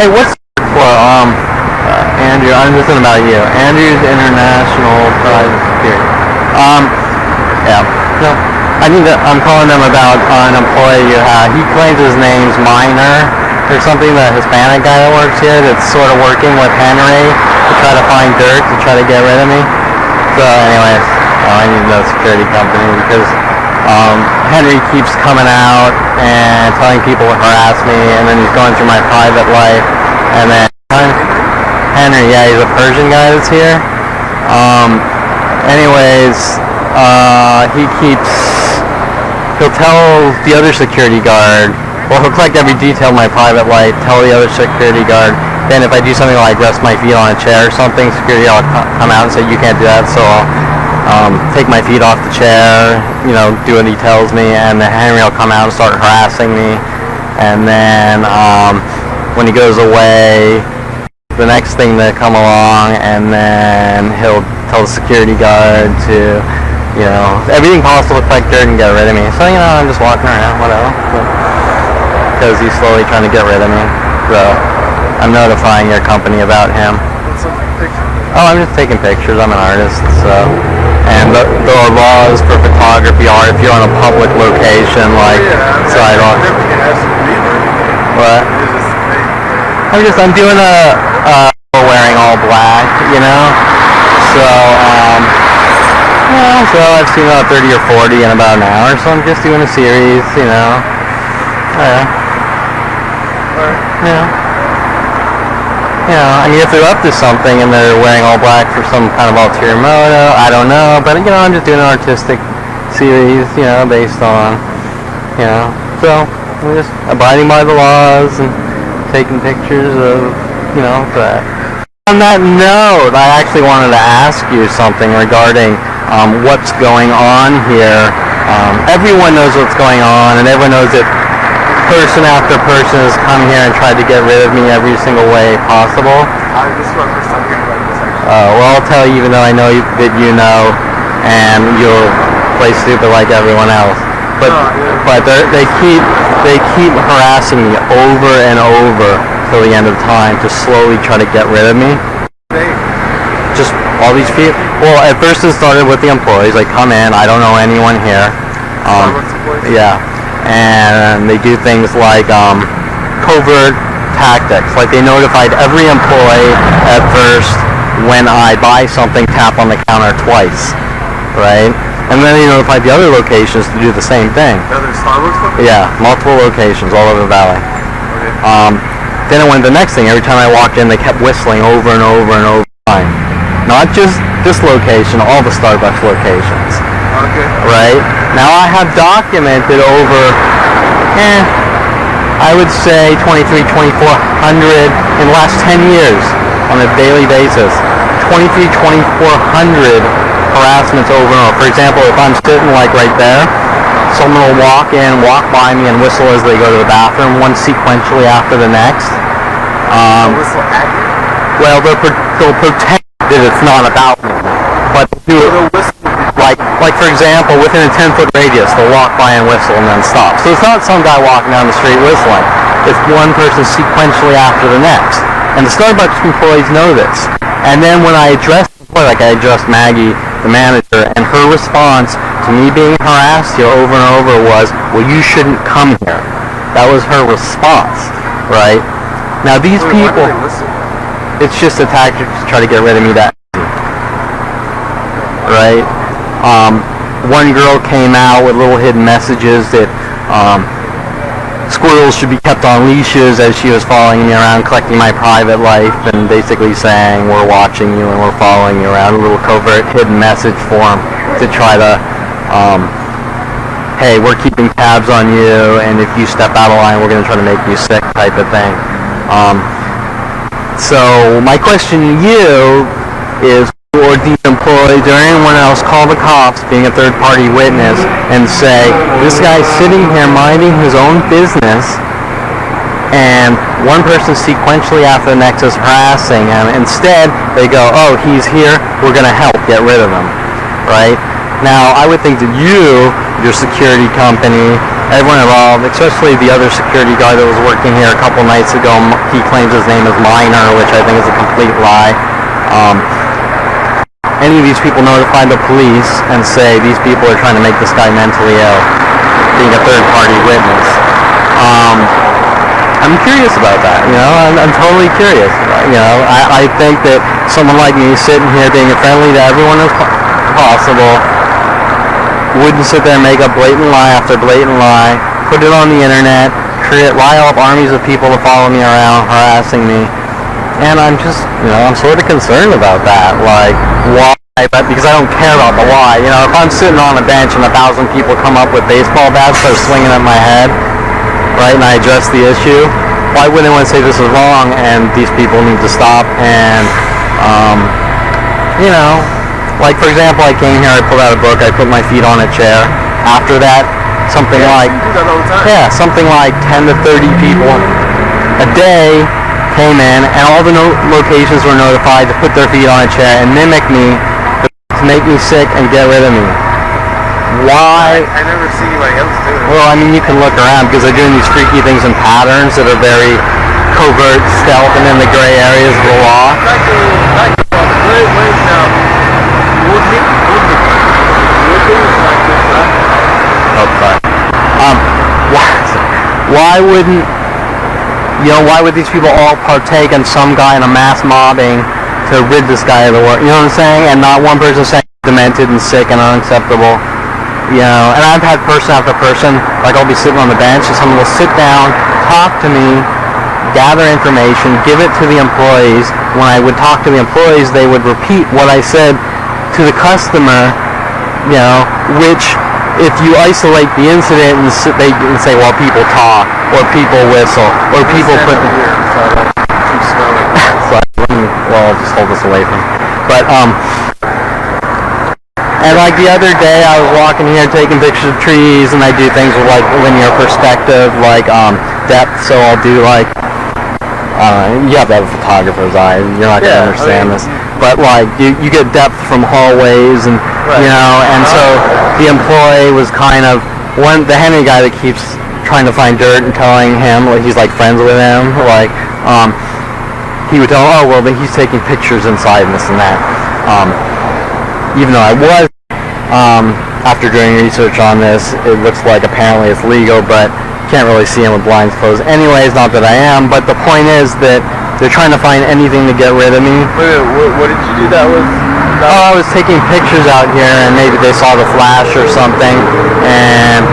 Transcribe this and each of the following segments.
Hey, what's for Andrew? I'm just thinking about you. Andrew's International Private Security. Yeah. No, I'm calling them about an employee you have. He claims his name's Minor. There's something, the Hispanic guy that works here that's sort of working with Henry to try to find dirt to try to get rid of me. So, anyways, I need the security company because Henry keeps coming out and telling people to harass me, and then he's going through my private life, and then Henry, yeah, he's a Persian guy that's here. Anyways, he'll tell the other security guard, well, he'll collect every detail of my private life, tell the other security guard, then if I do something like rest my feet on a chair or something, security will come out and say, you can't do that, so I'll take my feet off the chair, do what he tells me, and then Henry will come out and start harassing me, and then when he goes away, the next thing to come along, and then he'll tell the security guard to, everything possible to collect dirt and get rid of me. So, I'm just walking around, whatever, because he's slowly trying to get rid of me, so I'm notifying your company about him. Oh, I'm just taking pictures, I'm an artist, so. And the laws for photography are if you're on a public location like sidewalk. What? I'm doing wearing all black, So, so I've seen about 30 or 40 in about an hour, so I'm just doing a series, if they're up to something and they're wearing all black for some kind of ulterior motive, I don't know, but I'm just doing an artistic series, based on, so I'm just abiding by the laws and taking pictures of, that. On that note, I actually wanted to ask you something regarding what's going on here. Everyone knows what's going on, and everyone knows that person after person has come here and tried to get rid of me every single way possible. This is my first time hearing about this, actually. Well, I'll tell you, even though I know that you know, and you'll play stupid like everyone else. But they keep harassing me over and over till the end of time to slowly try to get rid of me. Just all these people. Well, at first it started with the employees. Like, come in, I don't know anyone here. Starbucks employees? Yeah. And they do things like covert tactics. Like, they notified every employee at first when I buy something, tap on the counter twice, right? And then they notified the other locations to do the same thing. Other Starbucks companies? Yeah, multiple locations all over the valley. Okay. Then it went the next thing. Every time I walked in, they kept whistling over and over and over time. Not just this location, all the Starbucks locations. Okay. Right? Now I have documented over, I would say 2,400 in the last 10 years on a daily basis. 2,400 harassments over and over. For example, if I'm sitting like right there, someone will walk by me and whistle as they go to the bathroom, one sequentially after the next. Whistle at you? Well, they'll pretend that it's not about me, but like for example, within a 10-foot radius, they'll walk by and whistle and then stop. So it's not some guy walking down the street whistling. It's one person sequentially after the next. And the Starbucks employees know this. And then when I addressed Maggie, the manager, and her response to me being harassed here over and over was, well, you shouldn't come here. That was her response, right? Now these people, it's just a tactic to try to get rid of me that easy, right? One girl came out with little hidden messages that squirrels should be kept on leashes as she was following me around, collecting my private life, and basically saying, we're watching you and we're following you around, a little covert hidden message form to try to, hey, we're keeping tabs on you, and if you step out of line, we're going to try to make you sick type of thing. So my question to you is, or these employees or anyone else call the cops, being a third-party witness, and say, this guy's sitting here minding his own business, and one person sequentially after the next is harassing him. Instead, they go, oh, he's here, we're going to help get rid of him, right? Now, I would think that you, your security company, everyone involved, especially the other security guard that was working here a couple nights ago. He claims his name is Minor, which I think is a complete lie. Any of these people notify the police and say these people are trying to make this guy mentally ill, being a third-party witness. I'm curious about that, you know, I'm totally curious. You know, I think that someone like me sitting here being friendly to everyone as possible wouldn't sit there and make up blatant lie after blatant lie, put it on the internet, rile up armies of people to follow me around, harassing me. And I'm just, you know, I'm sort of concerned about that. Like, why? But because I don't care about the why. You know, if I'm sitting on a bench and 1,000 people come up with baseball bats, start swinging at my head, right, and I address the issue, why wouldn't anyone say this is wrong and these people need to stop? And, you know, like, for example, I came here, I pulled out a book, I put my feet on a chair. After that, something like, you do that all the time. yeah, something like 10 to 30 people a day came in, and all the locations were notified to put their feet on a chair and mimic me, to make me sick and get rid of me. Why? I never see anybody else do it. Well, I mean, you can look around because they're doing these freaky things in patterns that are very covert, stealth, and in the gray areas of the law. Why wouldn't, you know, why would these people all partake in some guy in a mass mobbing to rid this guy of the work? You know what I'm saying? And not one person saying demented and sick and unacceptable. You know, and I've had person after person, like I'll be sitting on the bench and someone will sit down, talk to me, gather information, give it to the employees. When I would talk to the employees, they would repeat what I said to the customer, you know, which if you isolate the incident and they can say, well, people talk, or people whistle, or people put... Well, I'll just hold this away from me. But, and like the other day, I was walking here taking pictures of trees, and I do things with like linear perspective, like depth. So I'll do like, you have to have a photographer's eye. You're not gonna understand this, but like you get depth from hallways, and you know, and so the employee was kind of the Henry guy that keeps trying to find dirt and telling him like he's like friends with him, like he would tell, oh well, but he's taking pictures inside and this and that. Even though I was, after doing research on this, it looks like apparently it's legal, but can't really see him with blinds closed. Anyways, not that I am, but the point is that they're trying to find anything to get rid of me. Wait, what did you do that was? Oh, I was taking pictures out here, and maybe they saw the flash or something, and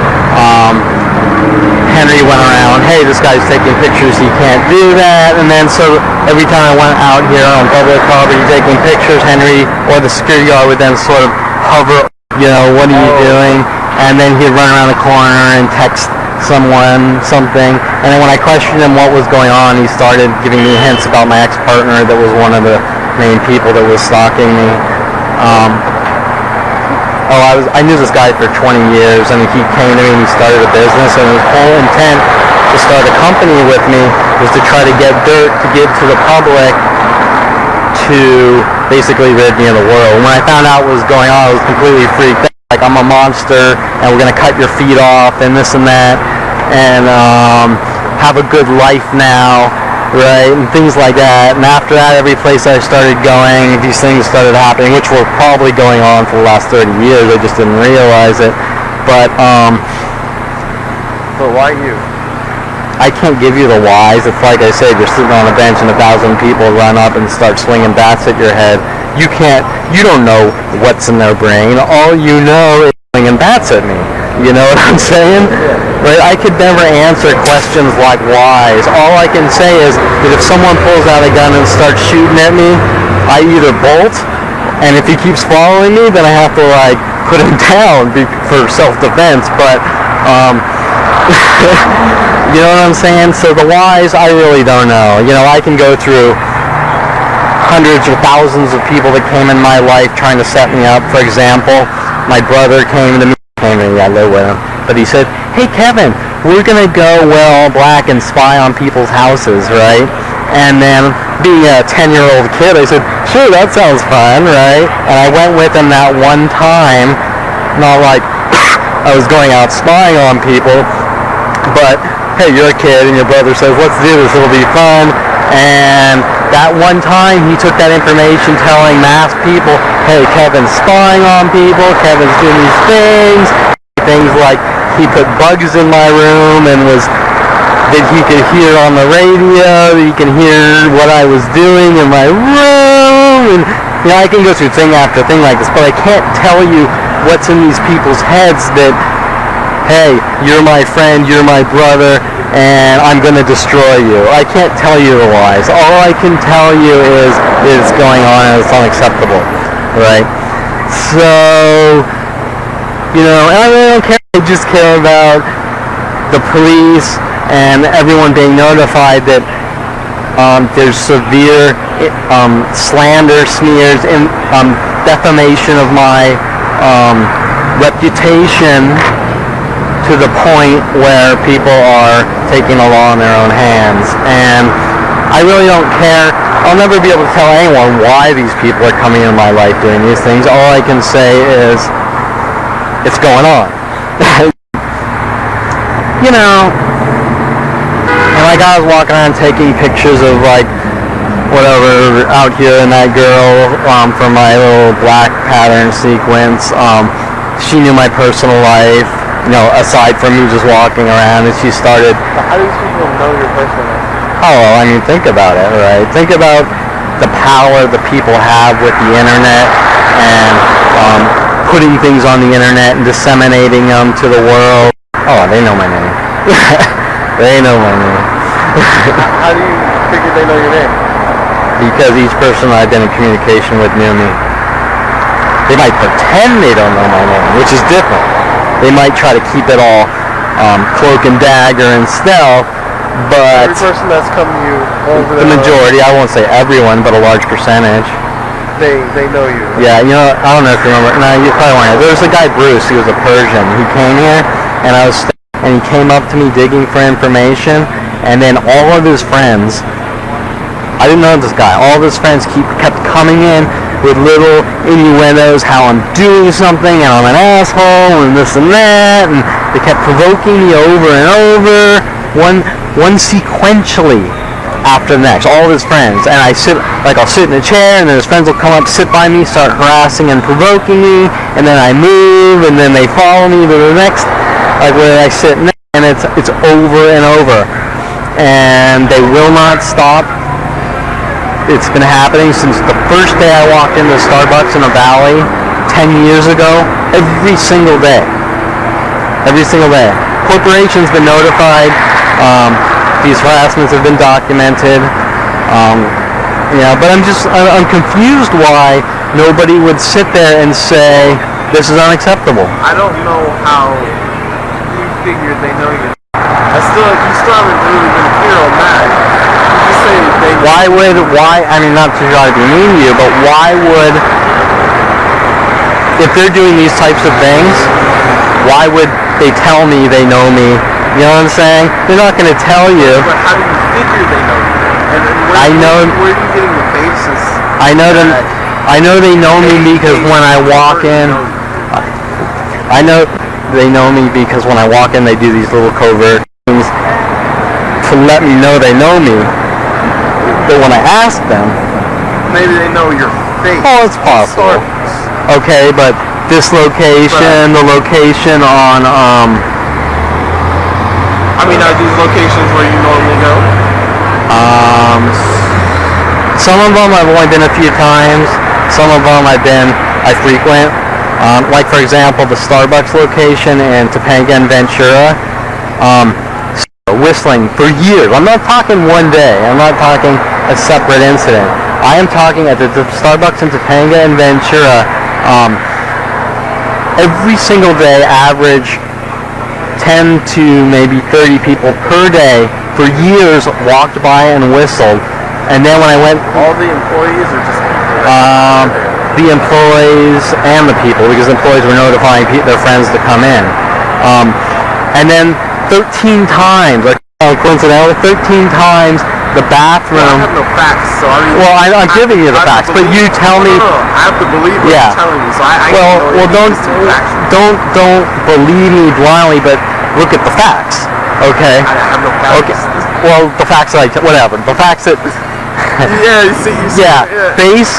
Henry went around, hey, this guy's taking pictures, he can't do that. And then so every time I went out here on public property taking pictures, Henry or the security guard would then sort of hover, you know, what are you doing? And then he'd run around the corner and text someone something. And then when I questioned him what was going on, he started giving me hints about my ex-partner that was one of the main people that was stalking me. I knew this guy for 20 years, and he came to me and he started a business, and his whole intent to start a company with me was to try to get dirt to give to the public to basically rid me of the world. When I found out what was going on, I was completely freaked out. Like, I'm a monster, and we're going to cut your feet off, and this and that, and have a good life now, right, and things like that. And after that, every place I started going, these things started happening, which were probably going on for the last 30 years. I just didn't realize it. But why you? I can't give you the whys. It's like I said, you're sitting on a bench and 1,000 people run up and start swinging bats at your head. You don't know what's in their brain. All you know is swinging bats at me. You know what I'm saying? Right? I could never answer questions like whys. All I can say is that if someone pulls out a gun and starts shooting at me, I either bolt, and if he keeps following me, then I have to like put him down for self-defense. But you know what I'm saying? So the whys, I really don't know. You know, I can go through hundreds or thousands of people that came in my life trying to set me up. For example, my brother came to me. I live with him. But he said, hey Kevin, we're going to go wear all black and spy on people's houses, right? And then being a 10-year-old kid, I said, sure, that sounds fun, right? And I went with him that one time, not like I was going out spying on people, But hey, you're a kid, and your brother says, "Let's do this. It'll be fun." And that one time, he took that information, telling mass people, "Hey, Kevin's spying on people. Kevin's doing these things like he put bugs in my room and that he could hear on the radio. He can hear what I was doing in my room." And I can go through thing after thing like this, but I can't tell you what's in these people's heads that, hey, you're my friend, you're my brother, and I'm going to destroy you. I can't tell you the lies. All I can tell you is it's going on and it's unacceptable, right? So, and I really don't care. I just care about the police and everyone being notified that there's severe slander, smears, and defamation of my reputation, to the point where people are taking the law in their own hands. And I really don't care. I'll never be able to tell anyone why these people are coming in my life doing these things. All I can say is it's going on. And like I was walking around taking pictures of whatever out here, and that girl from my little black pattern sequence, she knew my personal life, aside from me just walking around, and she started... How do these people know your personal life? Oh, well, I mean, think about it, right? Think about the power that people have with the internet, and putting things on the internet and disseminating them to the world. Oh, they know my name. They know my name. How do you figure they know your name? Because each person I've been in communication with knew me. They might pretend they don't know my name, which is different. They might try to keep it all cloak and dagger and stealth, but... Every person that's come to you over the majority, I won't say everyone, but a large percentage. They know you. Yeah, I don't know if you remember. No, you probably won't. There was a guy, Bruce, he was a Persian. He came here, and he came up to me digging for information, and then all of his friends... I didn't know this guy. All of his friends kept coming in with little innuendos, how I'm doing something, and I'm an asshole, and this and that, and they kept provoking me over and over, one sequentially after the next, all of his friends. And I'll sit in a chair, and then his friends will come up, sit by me, start harassing and provoking me, and then I move, and then they follow me to the next, where I sit next, and it's over and over. And they will not stop. It's been happening since the first day I walked into Starbucks in a valley 10 years ago. Every single day. Every single day. Corporations been notified. These harassments have been documented. But I'm confused why nobody would sit there and say this is unacceptable. I don't know how you figured they know you. You still haven't really been clear on that. Not to try to be mean to you, but why would, if they're doing these types of things, why would they tell me they know me? You know what I'm saying? They're not going to tell you. But how do you figure they know you? And where are you getting the basis? I know they know me because when I walk in, I know they know me because when I walk in, they do these little covert things to let me know they know me. But when I ask them... Maybe they know your face. Oh, it's possible. Okay, but this location, the location on... are these locations where you normally go? Some of them I've only been a few times. Some of them I frequent. For example, the Starbucks location in Topanga and Ventura. Whistling for years. I'm not talking one day. I'm not talking a separate incident. I am talking at the Starbucks in Topanga and Ventura. Every single day, average 10 to maybe 30 people per day for years walked by and whistled. And then when I went... All the employees or just people? The employees and the people, because employees were notifying their friends to come in. And then 13 times, coincidentally, 13 times the bathroom... Well, I have no facts, so I'm giving you the facts, but you tell me... No, I have to believe what you're telling me, so don't believe me blindly, but look at the facts. Okay. I have no facts. Okay. Well, the facts that whatever. The facts that. Yeah, you see. Yeah. Base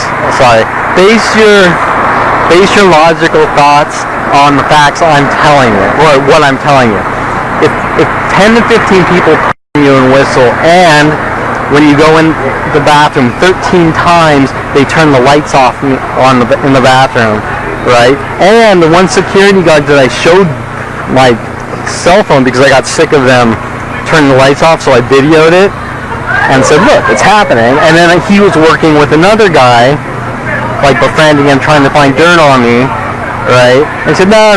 your logical thoughts on the facts I'm telling you, or what I'm telling you. If 10 to 15 people you and whistle, and when you go in the bathroom 13 times, they turn the lights off in the bathroom, right? And the one security guard that I showed my cell phone because I got sick of them turning the lights off, so I videoed it and said, look, it's happening. And then he was working with another guy, like befriending him, trying to find dirt on me, right? And said, no,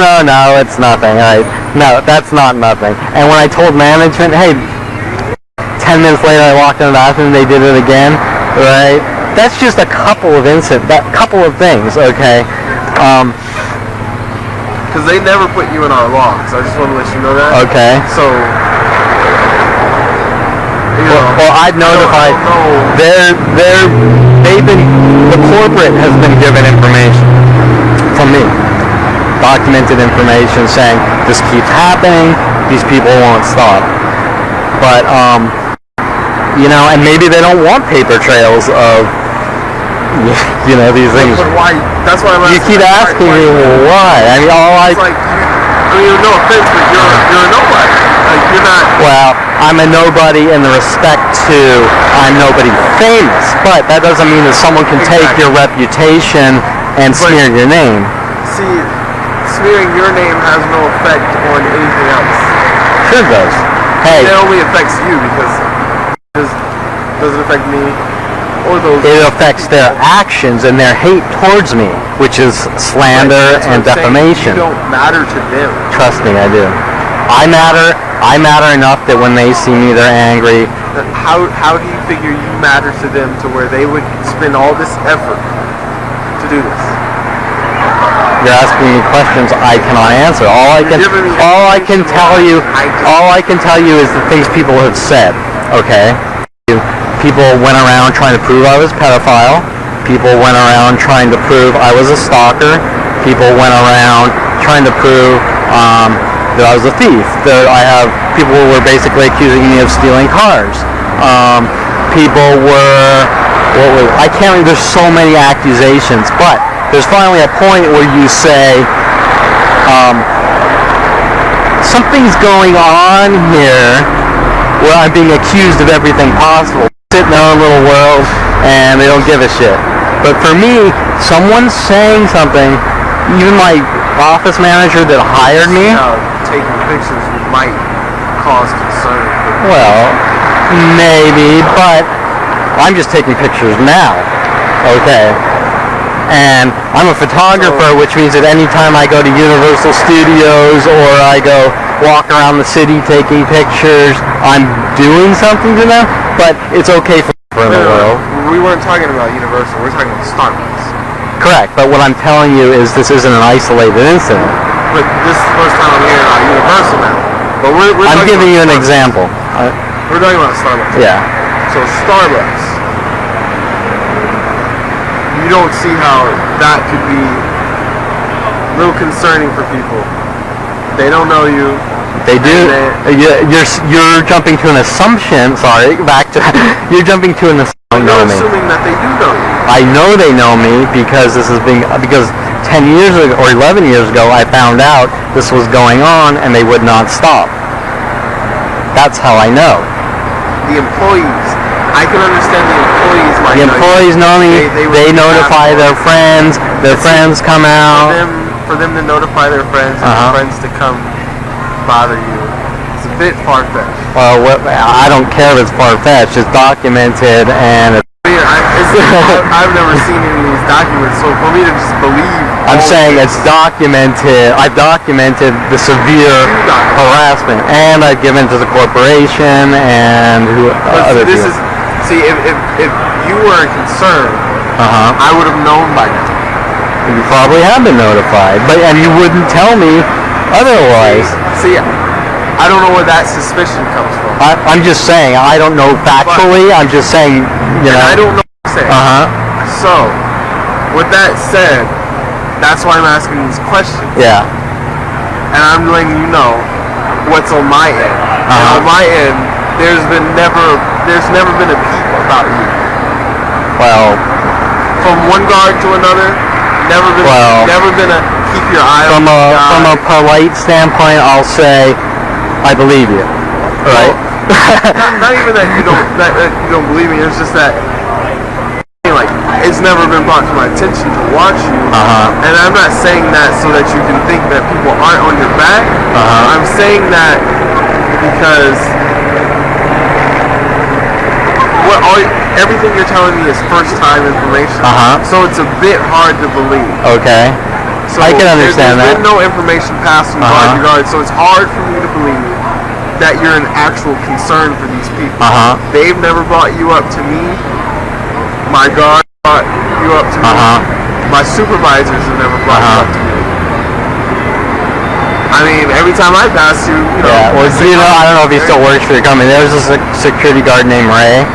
it's nothing, right? No, that's not nothing. And when I told management, hey, 10 minutes later I walked in the bathroom and they did it again, right? That's just a couple of couple of things, okay? Because they never put you in our logs. I just want to let you know that. Okay. So, well, I've notified. The corporate has been given information from me, documented information saying this keeps happening. These people won't stop. But and maybe they don't want paper trails of these things. But why? That's why I'm asking. You keep asking me why. I mean, no offense, but you're a nobody. Like, you're not. Well, I'm a nobody in the respect to I'm nobody famous, but that doesn't mean that someone can take your reputation and smear your name. See, smearing your name has no effect on anything else. Sure does. Hey, it only affects you because it doesn't affect me or those. It affects their actions and their hate towards me, which is slander and defamation. You don't matter to them. Trust me, I do. I matter enough that when they see me, they're angry. How do you figure you matter to them to where they would spend all this effort to do this? You're asking me questions I cannot answer. All I can tell you is the things people have said. Okay? People went around trying to prove I was a pedophile. People went around trying to prove I was a stalker. People went around trying to prove that I was a thief. People were basically accusing me of stealing cars. People were, I can't remember, there's so many accusations, but there's finally a point where you say, something's going on here where I'm being accused of everything possible. Sit in their own little world and they don't give a shit. But for me, someone saying something, even my office manager that hired me, taking pictures might cause concern. Well, maybe, but I'm just taking pictures now. Okay. And I'm a photographer, which means that anytime I go to Universal Studios or I go walk around the city taking pictures, I'm doing something to them, but it's okay for the world. We weren't talking about Universal, we're talking about Starbucks. Correct, but what I'm telling you is this isn't an isolated incident. But this is the first time I'm hearing about Universal now. But I'm giving you an example. We're talking about Starbucks. Yeah. So Starbucks, you don't see how that could be a little concerning for people. They don't know you. They do. You're jumping to an assumption. Sorry, you're jumping to an assumption. You're assuming that they do know you. I know they know me because 10 years ago or 11 years ago I found out this was going on and they would not stop. That's how I know. The employees, I can understand the employees might know. The employees know me. They notify their friends. Their friends come out. For them to notify their friends and their friends to come bother you, it's a bit far-fetched. Well, I don't care if it's far-fetched. It's documented and. I've never seen any of these documents, so for me to just believe. I'm saying it's documented. I've documented the severe harassment, and I've given to the corporation and other people. If you were concerned, I would have known by now. You probably have been notified, and you wouldn't tell me otherwise. See, I don't know where that suspicion comes from. I'm just saying, I don't know factually. I'm just saying, I don't know what to say. So, with that said, that's why I'm asking these questions. Yeah. And I'm letting you know what's on my end. And on my end, there's never been a peep about you. Well, from one guard to another, never been a keep your eye on the guy. From a polite standpoint, I'll say I believe you, right? Well, not even that you don't believe me. It's just that like it's never been brought to my attention to watch you. And I'm not saying that so that you can think that people aren't on your back. I'm saying that because everything you're telling me is first time information. So it's a bit hard to believe. Okay. So I can understand there's that. been no information passed from guard to guard, so it's hard for me to believe that you're an actual concern for these people. They've never brought you up to me. My guard brought you up to me. My supervisors have never brought you up to me. I mean, every time I pass you, Yeah, well, I don't know if he still works for your company. There was a security guard named Ray,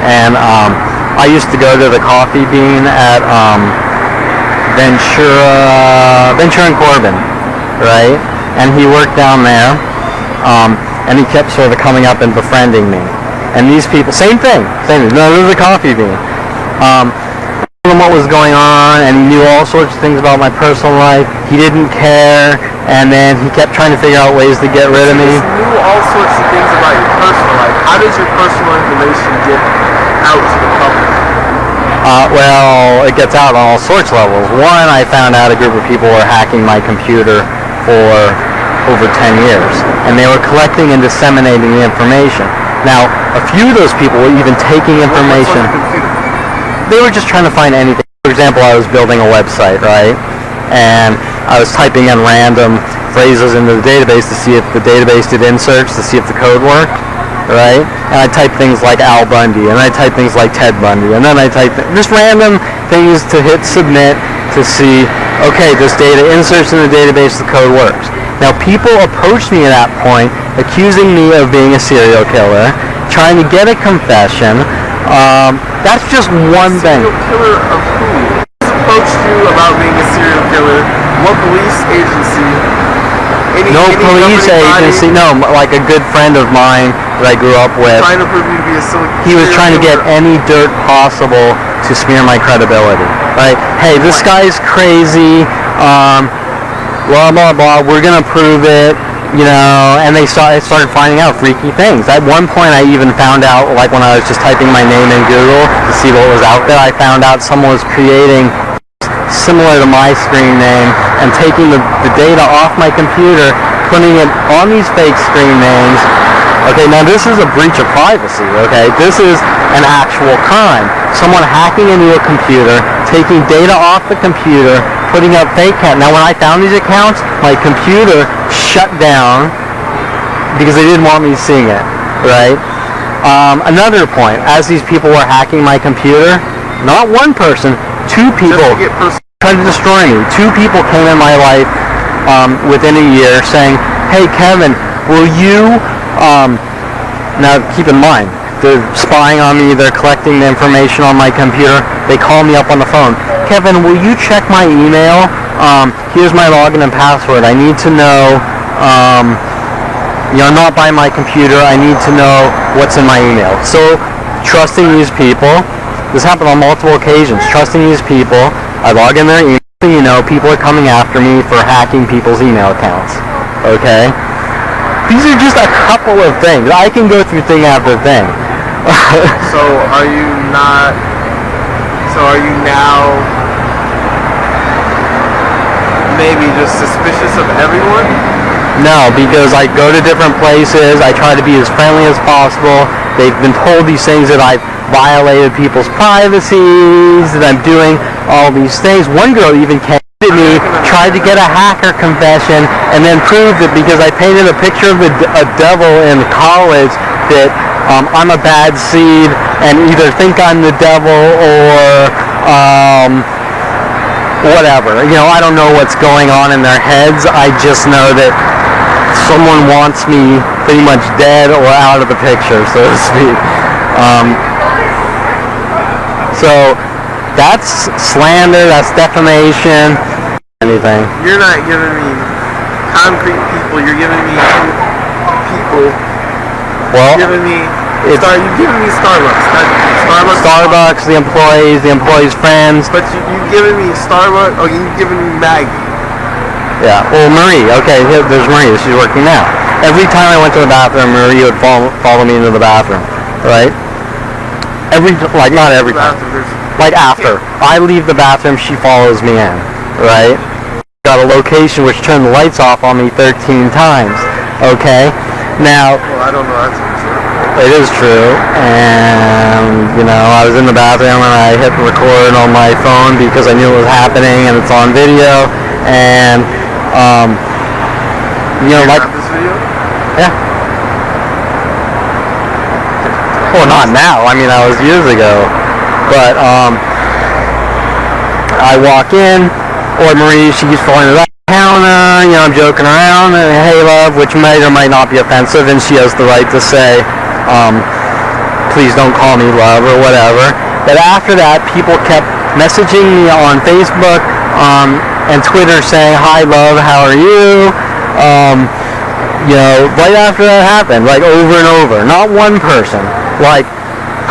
and I used to go to the Coffee Bean at Ventura and Corbin, right? And he worked down there, and he kept sort of coming up and befriending me. And these people, same thing. No, this is a Coffee Bean. Told him what was going on, and he knew all sorts of things about my personal life. He didn't care, and then he kept trying to figure out ways to get rid of me. He knew all sorts of things about your personal life. How does your personal information get out to the public? Well, it gets out on all sorts of levels. One, I found out a group of people were hacking my computer for over 10 years, and they were collecting and disseminating the information. Now, a few of those people were even taking information. They were just trying to find anything. For example, I was building a website, right? And I was typing in random phrases into the database to see if the database did inserts, to see if the code worked, right? And I typed things like Al Bundy, and I typed things like Ted Bundy, and then I typed just random things to hit submit to see, okay, this data inserts in the database, the code works. Now, people approached me at that point, accusing me of being a serial killer, trying to get a confession. That's just one thing. Serial killer of who? Approached you about being a serial killer? What police agency? No police agency. No, like a good friend of mine that I grew up with. Trying to prove you to be a serial killer. He was trying to get any dirt possible to smear my credibility. Right? Hey, this guy's crazy. Blah blah blah. We're gonna prove it. And they started finding out freaky things. At one point, I even found out, like when I was just typing my name in Google to see what was out there, I found out someone was creating similar to my screen name and taking the data off my computer, putting it on these fake screen names. Okay, now this is a breach of privacy, okay? This is an actual crime. Someone hacking into a computer, taking data off the computer, putting up fake accounts. Now when I found these accounts, my computer shut down because they didn't want me seeing it, right? Another point, as these people were hacking my computer, not one person, two people tried to destroy me. Two people came in my life within a year saying, hey Kevin, will you, now keep in mind, they're spying on me, they're collecting the information on my computer, they call me up on the phone, Kevin, will you check my email? Here's my login and password. I need to know, not by my computer, I need to know what's in my email. So, trusting these people, this happened on multiple occasions, trusting these people, I log in their email, people are coming after me for hacking people's email accounts, okay? These are just a couple of things. I can go through thing after thing. So are you now maybe just suspicious of everyone? No, because I go to different places, I try to be as friendly as possible. They've been told these things that I've violated people's privacies, that I'm doing all these things. One girl even came to me, tried to get a hacker confession, and then proved that because I painted a picture of a devil in college that I'm a bad seed and either think I'm the devil or whatever. I don't know what's going on in their heads. I just know that someone wants me pretty much dead or out of the picture, so to speak. So that's slander, that's defamation, anything. You're not giving me concrete people, you're giving me people Well, You've given me Starbucks. Starbucks, the employees' friends. But you've given me Starbucks. Oh, you've given me Maggie. Yeah. Well, Marie. Okay, there's Marie. She's working now. Every time I went to the bathroom, Marie would follow me into the bathroom. Right? Not every time. Like after I leave the bathroom, she follows me in. Right? Got a location which turned the lights off on me 13 times. Okay? Now. Well, I don't know. That's true. It is true, and I was in the bathroom and I hit record on my phone because I knew it was happening and it's on video, and like this video? Yeah. Well, not now. I mean, that was years ago, but I walk in, or Marie, she's falling to that counter, I'm joking around, and hey love, which might or might not be offensive, and she has the right to say, please don't call me love or whatever. But after that, people kept messaging me on Facebook and Twitter saying, hi love, how are you? Right after that happened, like over and over. Not one person, like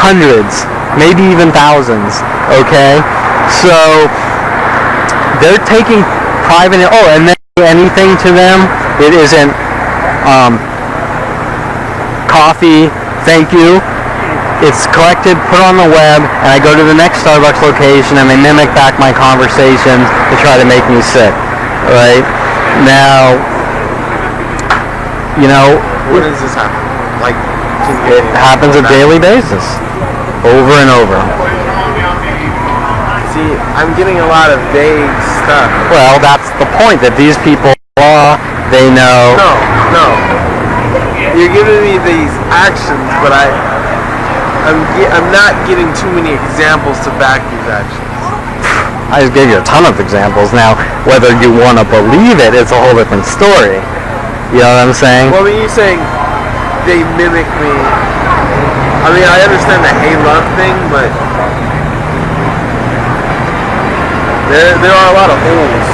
hundreds, maybe even thousands, okay? So they're taking private, and then anything to them, it isn't coffee, thank you. It's collected, put on the web, and I go to the next Starbucks location and they mimic back my conversations to try to make me sick. Right? Now, when does this happen? It happens on a daily basis. Over and over. See, I'm getting a lot of vague stuff. Well, that's the point, that these people, they know. No. You're giving me these actions, but I'm not getting too many examples to back these actions. I just gave you a ton of examples. Now, whether you want to believe it, it's a whole different story. You know what I'm saying? Well, I mean, you're saying they mimic me. I mean, I understand the hey love thing, but there are a lot of holes.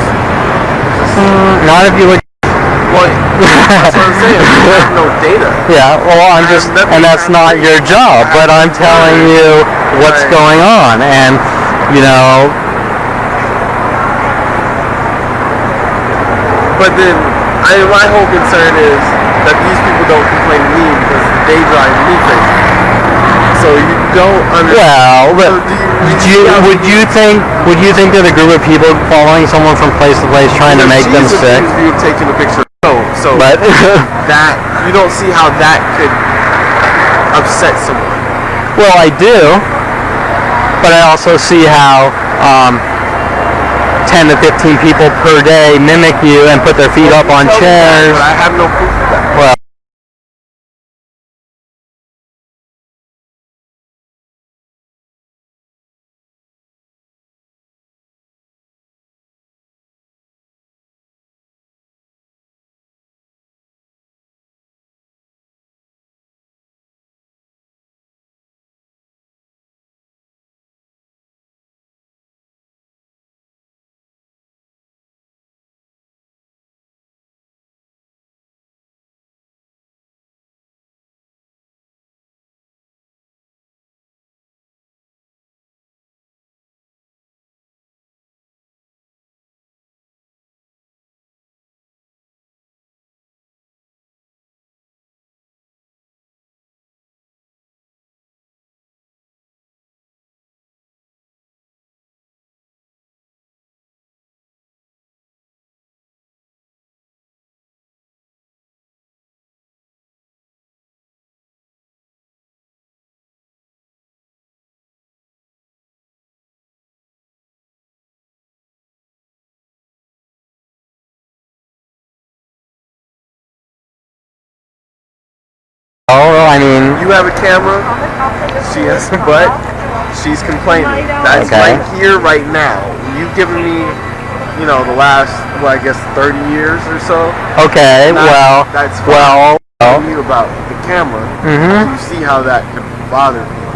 Not if you look. Well, that's what I'm saying. We have no data. Yeah, well, and that's not your job, but I'm telling you what's going on, and But then, my whole concern is that these people don't complain to me because they drive me crazy. So you don't understand. Well, would you think that a group of people following someone from place to place trying to make them sick? You taking a picture. So but that you don't see how that could upset someone. Well, I do, but I also see how 10 to 15 people per day mimic you and put their feet up on chairs. But I have no proof of that. Well, I mean, you have a camera. She has a butt. She's complaining. That's okay. Right here, right now. You've given me, the last, I guess 30 years or so. Okay. That's fine. Well. You about the camera. Mm-hmm. You see how that could bother me.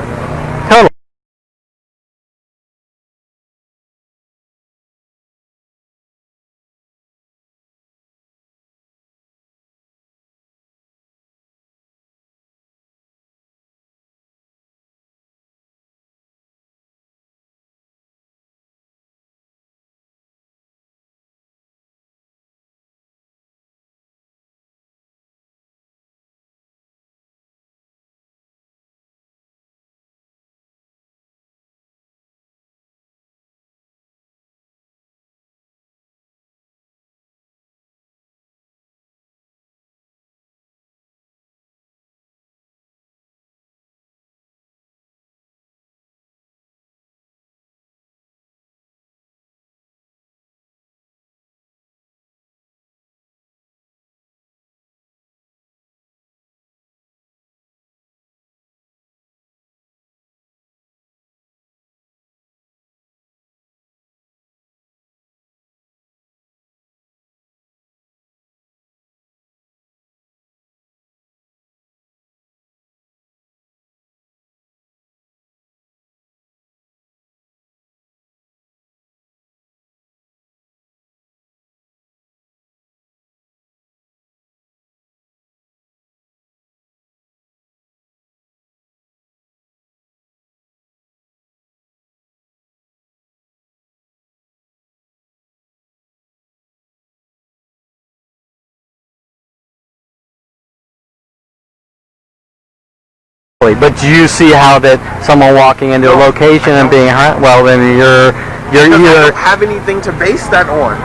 But do you see how that someone walking into a location and being well, then you're I don't have anything to base that on.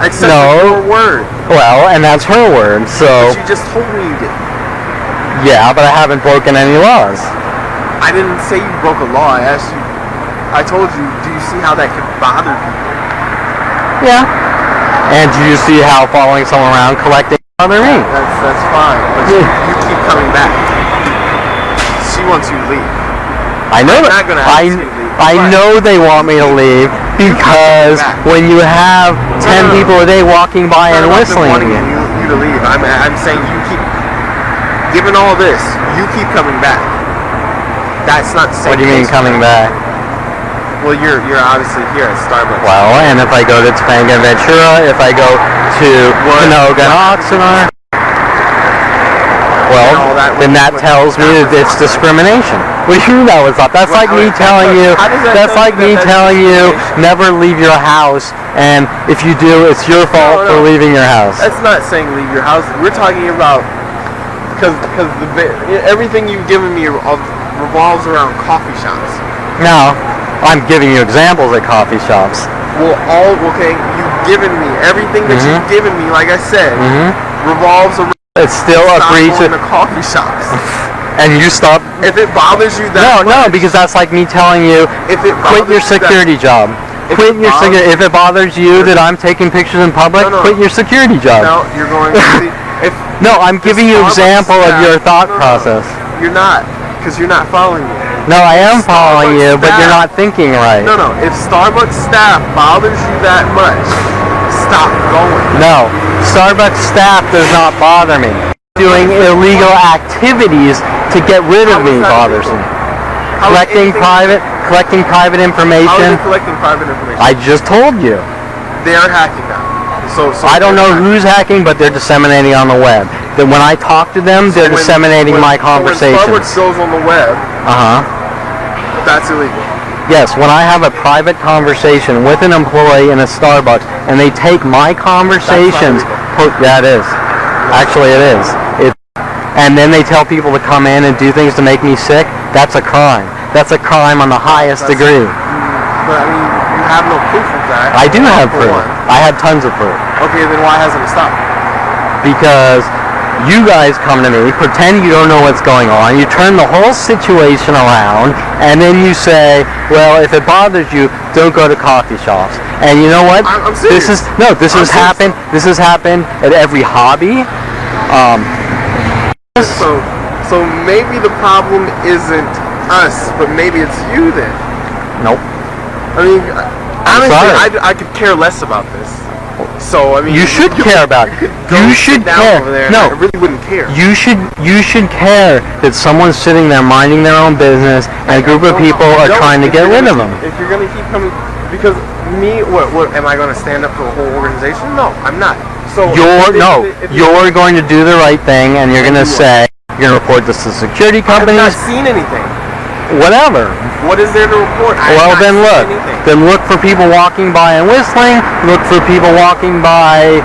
Except for your word. Well, and that's her word. So but you just told me you did. Yeah, but I haven't broken any laws. I didn't say you broke a law. I asked you. I told you. Do you see how that could bother people? Yeah. And do you see how following someone around collecting bother me? That's fine. But you keep coming back. She wants you to leave. I know that. I know they want me to leave because when you have 10 people a day walking by and whistling, wanting you to leave. I'm saying you keep, given all this, you keep coming back. That's not the same. What do you mean coming back? Well, you're obviously here at Starbucks. Well, and if I go to Topanga and Ventura, if I go to Canoga and Oxnard, well, then that tells me that it's discrimination. What do you mean that was up? That's like me telling you. That's like me telling you never leave your house, and if you do, it's your fault for leaving your house. That's not saying leave your house. We're talking about because everything you've given me revolves around coffee shops. No, I'm giving you examples at coffee shops. Well, you've given me everything that you've given me. Like I said, revolves around. It's still a breach of the coffee shops. And you stop. If it bothers you that much. No, because that's like me telling you, quit your security job. Quit your security. If it bothers you that I'm taking pictures in public, quit your security job. No, you're going to see. No, I'm giving you an example of your thought process. You're not, because you're not following me. No, I am following you, but you're not thinking right. No. If Starbucks staff bothers you that much, stop going. No, Starbucks staff does not bother me. Doing illegal activities to get rid of me bothers me. Collecting private information. How are they collecting private information? I just told you. They're hacking now. So I don't know who's hacking, but they're disseminating on the web. That when I talk to them, they're disseminating my conversations. When Starbucks goes on the web, that's illegal. Yes, when I have a private conversation with an employee in a Starbucks and they take my conversations, yeah, it is. Actually, it is. And then they tell people to come in and do things to make me sick. That's a crime. That's a crime on the highest degree. But I mean, you have no proof of that. I do have proof. I have tons of proof. Okay, then why hasn't it stopped? Because you guys come to me, pretend you don't know what's going on, you turn the whole situation around, and then you say, well, if it bothers you, don't go to coffee shops. And you know what? I'm serious. This has happened at every hobby. So maybe the problem isn't us, but maybe it's you then. Nope. I mean, honestly, I could care less about this. So I mean, you should care about it. You should care. Over there no, I really wouldn't care. You should care that someone's sitting there minding their own business, and a group of people are trying to get rid of them. If you're gonna keep coming, because what am I gonna stand up for the whole organization? No, I'm not. So you're going to do the right thing, and you're gonna say you're gonna report this to security companies. I've not seen anything. Whatever. What is there to report? Well, then look. Then look for people walking by and whistling. Look for people walking by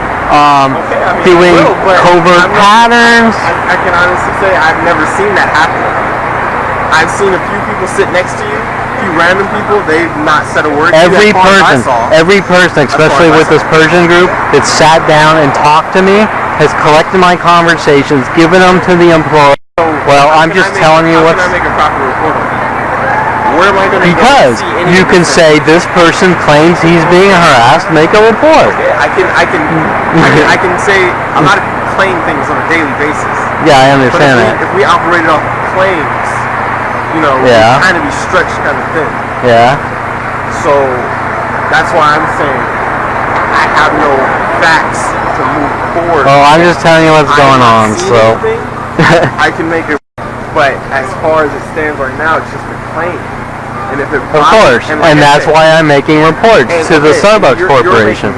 doing covert patterns. I can honestly say I've never seen that happen. I've seen a few people sit next to you, a few random people. They've not said a word. Every person, especially with this Persian group, that sat down and talked to me, has collected my conversations, given them to the employee. Well, I'm just telling you what's... How can I make a proper report on that? Where am I going to Because you can say this person claims he's being harassed, make a report. Okay, I can say a lot of people claim things on a daily basis. Yeah, I understand that. If we operated off claims, we'd kind of be stretched kind of thin. Yeah. So that's why I'm saying I have no facts to move forward. Well, I'm just telling you what's going on, so... I can make it, but as far as it stands right now, it's just a claim. And if it of course, and that's why I'm making reports to the Starbucks Corporation.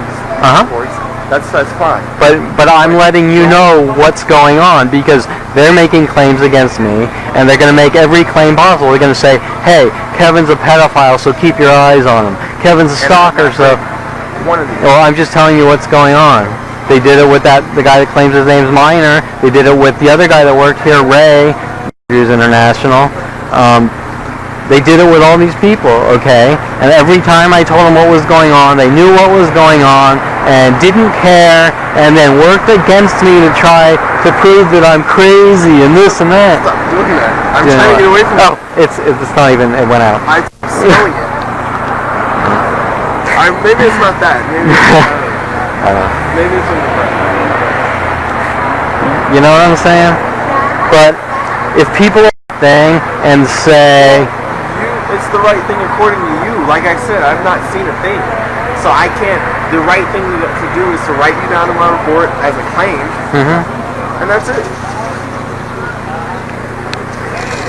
That's fine. But I'm letting you know what's going on, because they're making claims against me, and they're going to make every claim possible. They're going to say, hey, Kevin's a pedophile, so keep your eyes on him. Kevin's a stalker, so... Well, I'm just telling you what's going on. They did it with the guy that claims his name's Minor. They did it with the other guy that worked here, Ray. International. They did it with all these people, okay? And every time I told them what was going on, they knew what was going on and didn't care, and then worked against me to try to prove that I'm crazy and this and that. Stop doing that. I'm trying to get away from it. Oh, it's not even, it went out. I'm smelling it. Maybe it's not that. Maybe it's I don't know. maybe it's in the front. You know what I'm saying? But if people thing and say, it's the right thing according to you. Like I said, I've not seen a thing. So I can't, the right thing to do is to write you down in my report as a claim, and that's it.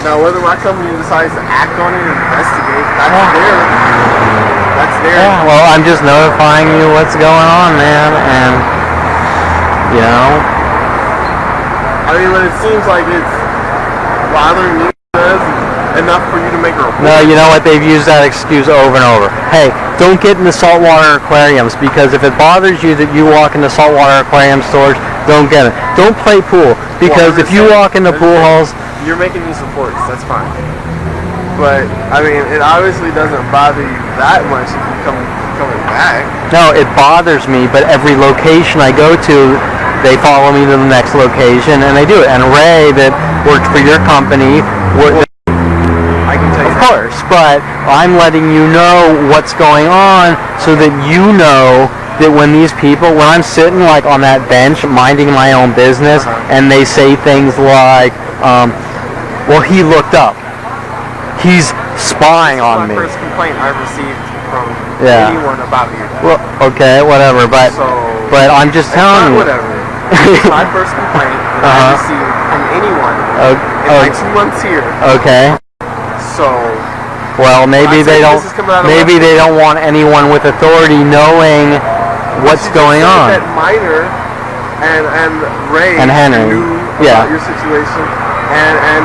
Now whether my company decides to act on it and investigate, that's their. Yeah, well, I'm just notifying you what's going on, man, and, you know. I mean, when it seems like it's bothering you, enough for you to make a report. No, you know what? They've used that excuse over and over. Hey, don't get into saltwater aquariums, because if it bothers you that you walk into saltwater aquarium stores, don't get it. Don't play pool, because if you walk into pool halls... You're making these reports, that's fine. But, I mean, it obviously doesn't bother you that much if you coming back. No, it bothers me, but every location I go to, they follow me to the next location, and they do it. And Ray, that worked for your company... I can tell you. Of course, but I'm letting you know what's going on so that you know that when these people, when I'm sitting like on that bench minding my own business, and they say things like, well, he looked up. He's spying on me. This is my first complaint I've received from anyone about you. Well, okay, whatever, but I'm just telling you. Whatever. This is my first complaint that I've received from anyone in my 2 months here. Okay. So, well, maybe they don't want anyone with authority knowing what's going on. That Minor and Ray and Henry knew about your situation and